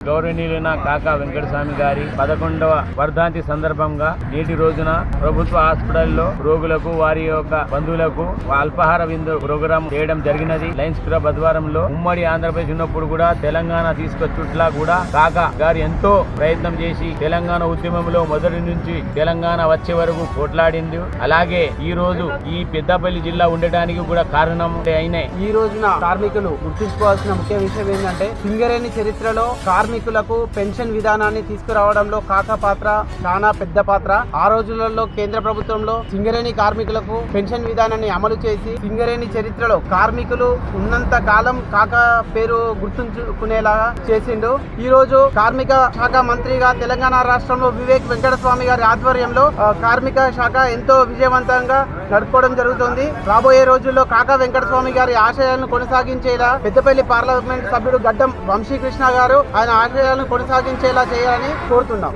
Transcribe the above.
గౌరవనీయులైన కాకా వెంకటస్వామి గారి 11వ వర్ధంతి సందర్భంగా నేటి రోజున ప్రభుత్వ హాస్పిటల్లో రోగులకు వారి యొక్క బంధువులకు అల్పాహార విందు ప్రోగ్రాం చేయడం జరిగినది. లయన్స్ క్లబ్ ఆధ్వర్యంలో ఉమ్మడి ఆంధ్రప్రదేశ్ ఉన్నప్పుడు కూడా తెలంగాణ తీసుకొచ్చుట్లా కూడా కాకా గారు ఎంతో ప్రయత్నం చేసి తెలంగాణ ఉద్యమంలో మొదటి నుంచి తెలంగాణ వచ్చే వరకు పోట్లాడింది. అలాగే ఈ రోజు ఈ పెద్దపల్లి జిల్లా ఉండడానికి కూడా కారణం అయినాయి. ఈ రోజున కార్మికులు గుర్తుంచుకోవాల్సిన ముఖ్య విషయం ఏంటంటే సింగరేణి చరిత్రలో కార్మికులకు పెన్షన్ విధానాన్ని తీసుకురావడంలో కాకా పాత్ర చాలా పెద్ద పాత్ర. ఆ రోజులలో కేంద్ర ప్రభుత్వంలో సింగరేణి కార్మికులకు పెన్షన్ విధానాన్ని అమలు చేసి సింగరేణి చరిత్రలో కార్మికులు ఉన్నంత కాలం కాకా పేరు గుర్తుంచుకునేలాగా చేసిండు. ఈ రోజు కార్మిక శాఖ మంత్రిగా తెలంగాణ రాష్ట్రంలో వివేక్ వెంకటస్వామి గారి ఆధ్వర్యంలో కార్మిక శాఖ ఎంతో విజయవంతంగా నడుపుకోవడం జరుగుతుంది. రాబోయే రోజుల్లో కాకా వెంకటస్వామి గారి ఆశయాలను కొనసాగించేలా పెద్దపల్లి పార్లమెంట్ సభ్యుడు గడ్డం వంశీకృష్ణ గారు ఆయన ఆశయాలను కొనసాగించేలా చేయాలని కోరుతున్నాం.